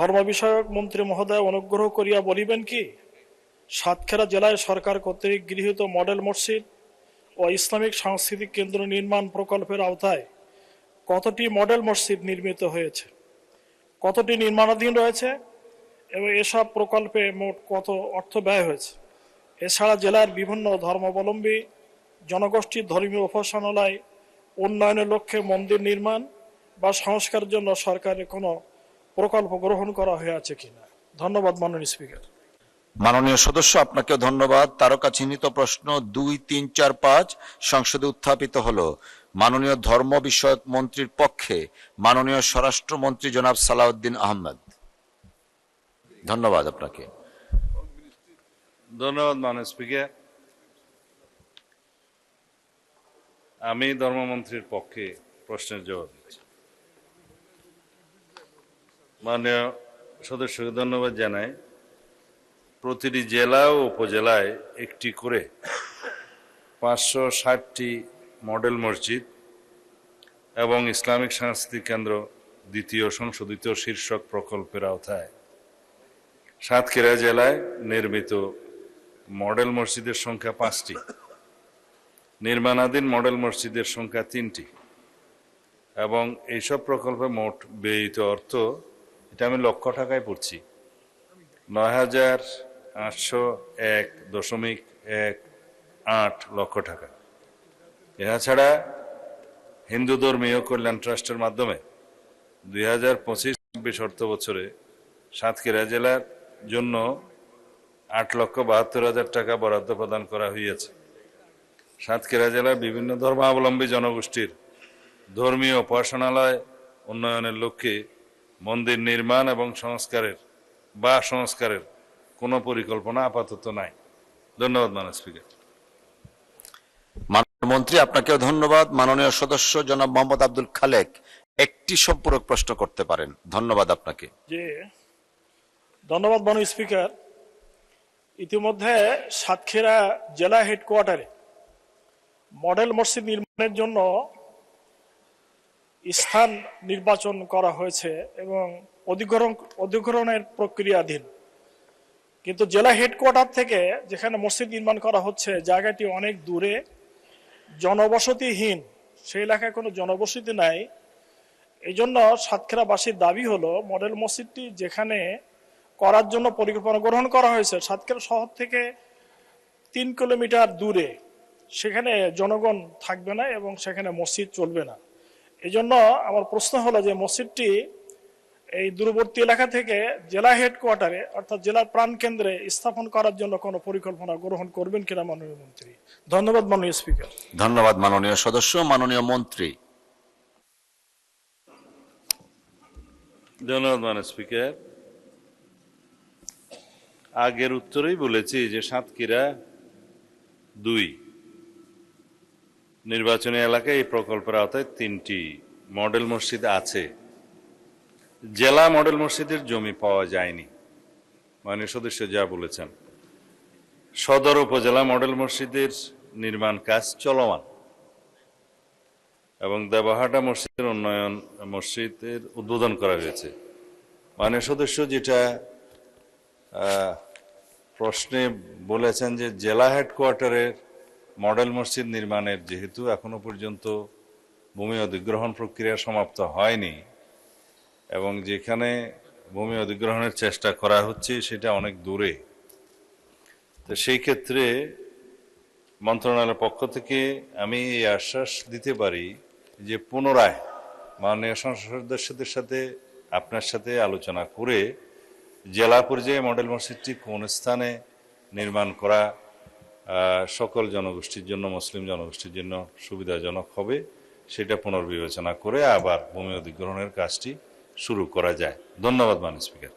ধর্ম বিষয়ক মন্ত্রী মহোদয় অনুগ্রহ করিয়া বলিবেন কি, সাতক্ষীরা জেলায় সরকার কর্তৃক গৃহীত মডেল মসজিদ ও ইসলামিক সাংস্কৃতিক কেন্দ্র নির্মাণ প্রকল্পের আওতায় কতটি মডেল মসজিদ নির্মিত হয়েছে, কতটি নির্মাণাধীন রয়েছে এবং এসব প্রকল্পে মোট কত অর্থ ব্যয় হয়েছে। এছাড়া জেলার বিভিন্ন ধর্মাবলম্বী জনগোষ্ঠীর ধর্মীয় উপাসনালয় উন্নয়নের লক্ষ্যে মন্দির নির্মাণ বা সংস্কারের জন্য সরকারের কোনো প্রকল্প গ্রহণ করা হয়েছে কিনা। ধন্যবাদ মাননীয় স্পিকার। মাননীয় সদস্য, আপনাকে ধন্যবাদ। তারকা চিহ্নিত প্রশ্ন 2, 3, 4, 5 সংসদে উত্থাপিত হলো। মাননীয় ধর্ম বিষয়ক মন্ত্রীর পক্ষে মাননীয় স্বরাষ্ট্রমন্ত্রী জনাব সালাউদ্দিন আহমেদ। ধন্যবাদ আপনাকে। ধন্যবাদ মাননীয় স্পিকার। আমি ধর্মমন্ত্রীর পক্ষে প্রশ্নের জবাব দিচ্ছি। মাননীয় সদস্যকে ধন্যবাদ জানাই। প্রতিটি জেলা ও উপজেলায় একটি করে 560টি মডেল মসজিদ এবং ইসলামিক সাংস্কৃতিক কেন্দ্র দ্বিতীয় সংশোধিত শীর্ষক প্রকল্পের আওতায় সাতক্ষীরা জেলায় নির্মিত মডেল মসজিদের সংখ্যা 5টি, নির্মাণাধীন মডেল মসজিদের সংখ্যা 3টি এবং এইসব প্রকল্পে মোট ব্যয়িত অর্থ, এটা আমি লক্ষ টাকায় পড়ছি, 9,801.18 লক্ষ টাকা। এছাড়া হিন্দু ধর্মীয় কল্যাণ ট্রাস্টের মাধ্যমে 2025-26 অর্থ বছরে সাতক্ষীরা জেলার জন্য 8,72,000 টাকা বরাদ্দ প্রদান করা হয়েছে। সাতক্ষীরা জেলার বিভিন্ন ধর্মাবলম্বী জনগোষ্ঠীর ধর্মীয় উপাসনালয় উন্নয়নের লক্ষ্যে মন্দির নির্মাণ এবং সংস্কারের কোনো পরিকল্পনা আপাতত নাই। ধন্যবাদ মাননীয় স্পিকার। মাননীয় মন্ত্রী, আপনাকেও ধন্যবাদ। মাননীয় সদস্য জনাব মোহাম্মদ আব্দুল খালেক একটি সম্পূরক প্রশ্ন করতে পারেন। ধন্যবাদ আপনাকে। ধন্যবাদ মাননীয় স্পিকার। ইতিমধ্যে সাতক্ষীরা জেলা হেডকোয়ার্টারে মডেল মসজিদ নির্মাণের জন্য স্থান নির্বাচন করা হয়েছে এবং অধিগ্রহণের প্রক্রিয়াধীন, কিন্তু জেলা হেডকোয়ার্টার থেকে যেখানে মসজিদ নির্মাণ করা হচ্ছে জায়গাটি অনেক দূরে, জনবসতিহীন, সেই এলাকায় কোনো জনবসতি নাই। এই জন্য সাতক্ষীরাবাসীর দাবি হলো মডেল মসজিদটি যেখানে করার জন্য পরিকল্পনা গ্রহণ করা হয়েছে সাতক্ষীরা শহর থেকে 3 কিলোমিটার দূরে, সেখানে জনগণ থাকবে না এবং সেখানে মসজিদ চলবে না। এই জন্য আমার প্রশ্ন হলো যে মসজিদটি এই দূরবর্তী এলাকা থেকে জেলা হেডকোয়ার্টারে অর্থাৎ জেলার প্রাণকেন্দ্রে স্থাপন করার জন্য কোনো পরিকল্পনা গ্রহণ করবেন কিনা মাননীয় মন্ত্রী। ধন্যবাদ মাননীয় স্পিকার। ধন্যবাদ মাননীয় সদস্য। মাননীয় মন্ত্রী। ধন্যবাদ মাননীয় স্পিকার। আগের উত্তরেই বলেছি যে সাতক্ষীরা 2 নির্বাচনী এলাকায় এই প্রকল্পের আওতায় 3টি মডেল মসজিদ আছে। জেলা মডেল মসজিদের জমি পাওয়া যায়নি, মাননীয় সদস্য যা বলেছেন। সদর উপজেলা মডেল মসজিদের নির্মাণ কাজ চলমান এবং দেবহাটা মসজিদের উদ্বোধন করা হয়েছে। মাননীয় সদস্য যেটা প্রশ্নে বলেছেন যে জেলা হেডকোয়ার্টারের মডেল মসজিদ নির্মাণের যেহেতু এখনো পর্যন্ত ভূমি অধিগ্রহণ প্রক্রিয়া সমাপ্ত হয়নি এবং যেখানে ভূমি অধিগ্রহণের চেষ্টা করা হচ্ছে সেটা অনেক দূরে, তো সেই ক্ষেত্রে মন্ত্রণালয়ের পক্ষ থেকে আমি এই আশ্বাস দিতে পারি যে পুনরায় মাননীয় সংসদ সদস্যদের সাথে আপনার সাথে আলোচনা করে জেলা পর্যায়ে মডেল মসজিদটি কোন স্থানে নির্মাণ করা সকল জনগোষ্ঠীর জন্য, মুসলিম জনগোষ্ঠীর জন্য সুবিধাজনক হবে সেটা পুনর্বিবেচনা করে আবার ভূমি অধিগ্রহণের কাজটি শুরু করা যায়। ধন্যবাদ মাননীয় স্পিকার।